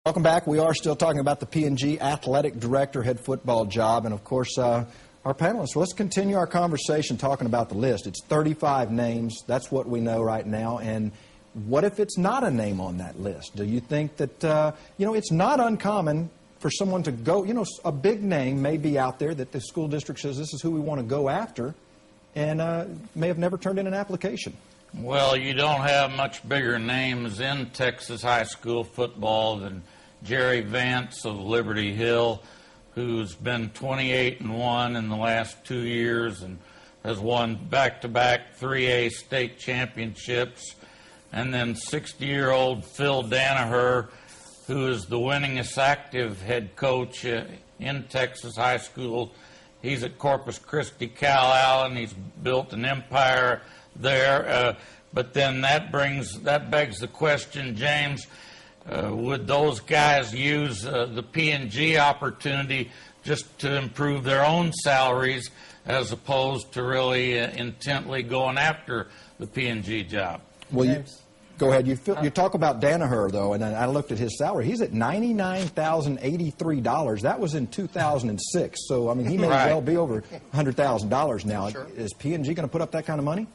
Welcome back. We are still talking about the PNG Athletic Director head football job. And, of course, our panelists, let's continue our conversation talking about the list. It's 35 names. That's what we know right now. And what if it's not a name on that list? Do you think that, it's not uncommon for someone to go, a big name may be out there that the school district says this is who we want to go after and may have never turned in an application? Well, you don't have much bigger names in Texas high school football than Jerry Vance of Liberty Hill, who's been 28-1 in the last 2 years and has won back-to-back 3A state championships. And then 60-year-old Phil Danaher, who is the winningest active head coach in Texas high school. He's at Corpus Christi, Cal Allen. He's built an empire there. But then that begs the question, James, would those guys use the PNG opportunity just to improve their own salaries as opposed to really intently going after the PNG job? Well, go ahead. You talk about Danaher, though, and I looked at his salary. He's at $99,083. That was in 2006. So, I mean, he may well be over $100,000 now. Sure. Is PNG going to put up that kind of money?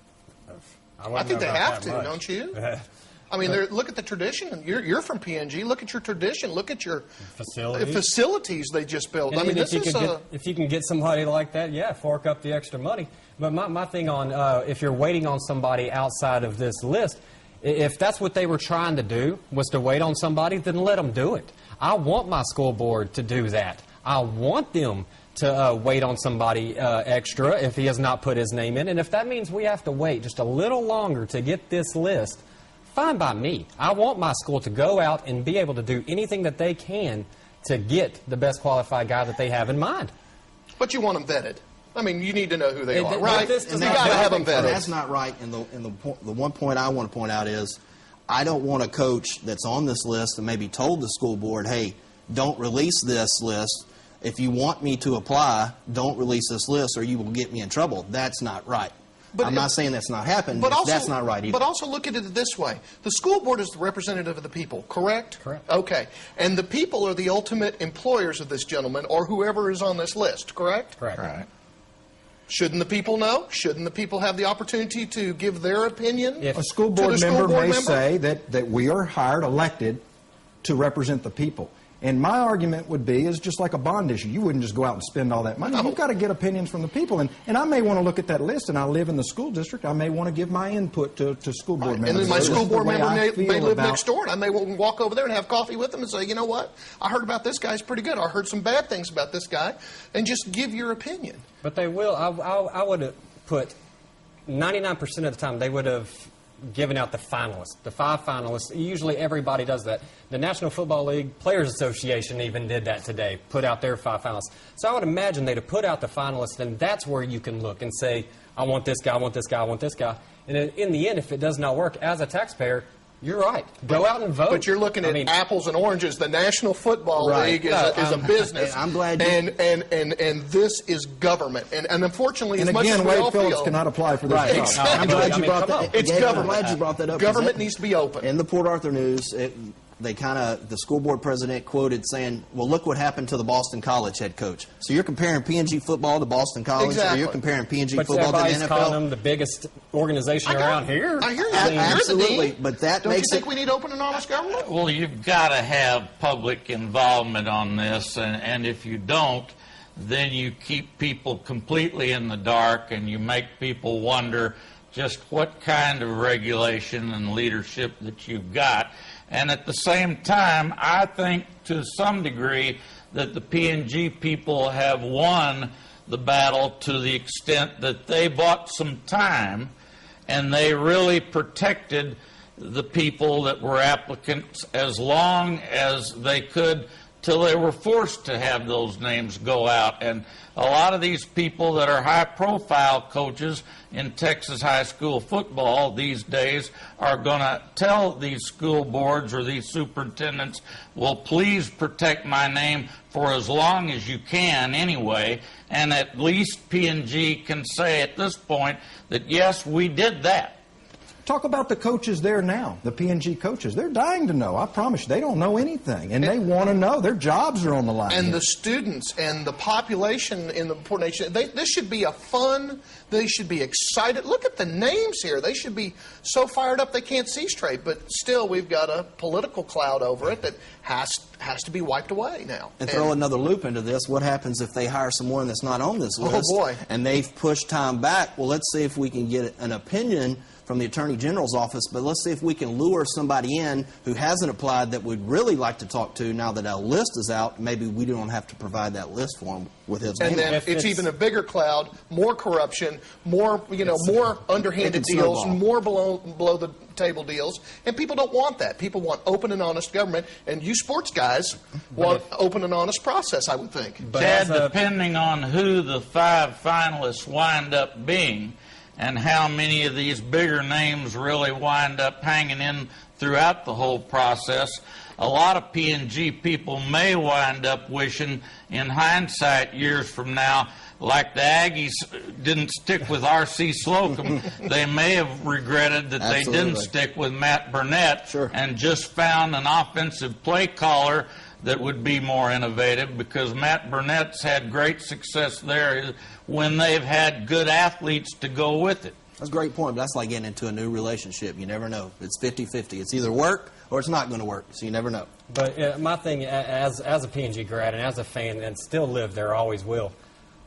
I think they have to, don't you? I mean, look at the tradition. You're from PNG. Look at your tradition. Look at your facilities they just built. I mean, if you can get somebody like that, yeah, fork up the extra money. But my thing on if you're waiting on somebody outside of this list, if that's what they were trying to do, was to wait on somebody, then let them do it. I want my school board to do that. I want them to wait on somebody extra if he has not put his name in. And if that means we have to wait just a little longer to get this list, fine by me. I want my school to go out and be able to do anything that they can to get the best qualified guy that they have in mind. But you want them vetted. I mean, you need to know who they are, right? You got to have them vetted. That's not right. And the one point I want to point out is I don't want a coach that's on this list and maybe told the school board, hey, don't release this list. If you want me to apply, don't release this list or you will get me in trouble. That's not right. But I'm not saying that's not happened, but that's not right either. But also look at it this way. The school board is the representative of the people, correct? Correct. Okay. And the people are the ultimate employers of this gentleman or whoever is on this list, correct? Correct. Right. Shouldn't the people know? Shouldn't the people have the opportunity to give their opinion? If a school board member may say that we are elected to represent the people. And my argument would be is just like a bond issue. You wouldn't just go out and spend all that money. You've got to get opinions from the people. And I may want to look at that list, and I live in the school district. I may want to give my input to school board members. And then my school board member may live next door, and I may walk over there and have coffee with them and say, you know what, I heard about this guy. He's pretty good. I heard some bad things about this guy. And just give your opinion. But they will. I would have put 99% of the time they would have giving out the finalists, the 5 finalists. Usually everybody does that. The National Football League Players Association even did that today, put out their 5 finalists. So I would imagine they'd have put out the finalists, and that's where you can look and say, I want this guy, I want this guy, I want this guy. And in the end, if it does not work, as a taxpayer, you're right. Go out and vote. But you're looking at apples and oranges. The National Football League is a business. I'm glad. And this is government. And unfortunately, as much as we all Wade Phillips cannot apply for this job. Exactly. I'm glad you brought that. It's government. I'm glad you brought that up. Government needs to be open. In the Port Arthur News, the school board president quoted saying, well, look what happened to the Boston College head coach. So you're comparing PNG football to Boston College, or you're comparing PNG football to the NFL? Calling them the biggest organization around here. I hear you. Absolutely, but that Don't you think we need open and honest government? Well, you've got to have public involvement on this, and if you don't, then you keep people completely in the dark and you make people wonder just what kind of regulation and leadership that you've got. And at the same time, I think to some degree that the PNG people have won the battle to the extent that they bought some time and they really protected the people that were applicants as long as they could till they were forced to have those names go out. And a lot of these people that are high-profile coaches in Texas high school football these days are going to tell these school boards or these superintendents, well, please protect my name for as long as you can anyway. And at least PNG can say at this point that, yes, we did that. Talk about the coaches there now, the PNG coaches. They're dying to know. I promise you, they don't know anything, and they want to know. Their jobs are on the line. And here. the students and the population in the Port Nation, this should be a fun, they should be excited. Look at the names here. They should be so fired up they can't see straight, but still we've got a political cloud over it that has to be wiped away now. And throw another loop into this. What happens if they hire someone that's not on this list? Oh, boy. And they've pushed time back? Well, let's see if we can get an opinion from the Attorney General's office, but let's see if we can lure somebody in who hasn't applied that we'd really like to talk to now that our list is out. Maybe we don't have to provide that list for him with his name. And then it's even a bigger cloud, more corruption, more more underhanded deals, more below the table deals, and people don't want that. People want open and honest government, and you sports guys want open and honest process, I would think. Chad, depending on who the 5 finalists wind up being, and how many of these bigger names really wind up hanging in throughout the whole process, a lot of PNG people may wind up wishing, in hindsight, years from now, like the Aggies didn't stick with R.C. Slocum, they may have regretted that they didn't stick with Matt Burnett and just found an offensive play caller that would be more innovative, because Matt Burnett's had great success there when they've had good athletes to go with it. That's a great point, but that's like getting into a new relationship. You never know. It's 50-50. It's either work or it's not going to work, so you never know. But my thing, as a PNG grad and as a fan, and still live there, always will,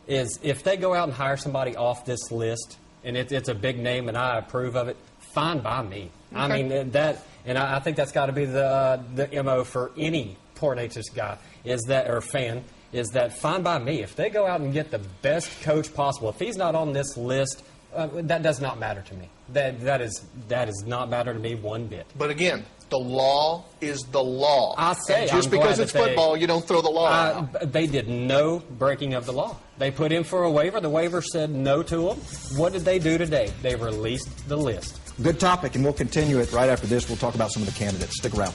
is if they go out and hire somebody off this list, and it's a big name and I approve of it, fine by me. Okay. I mean, I think that's got to be the MO for any Port Neches guy, or fan, is that fine by me. If they go out and get the best coach possible, if he's not on this list, that does not matter to me. That does not matter to me one bit. But again, the law is the law. I say, and just because it's football, you don't throw the law out. They did no breaking of the law. They put in for a waiver. The waiver said no to them. What did they do today? They released the list. Good topic, and we'll continue it right after this. We'll talk about some of the candidates. Stick around.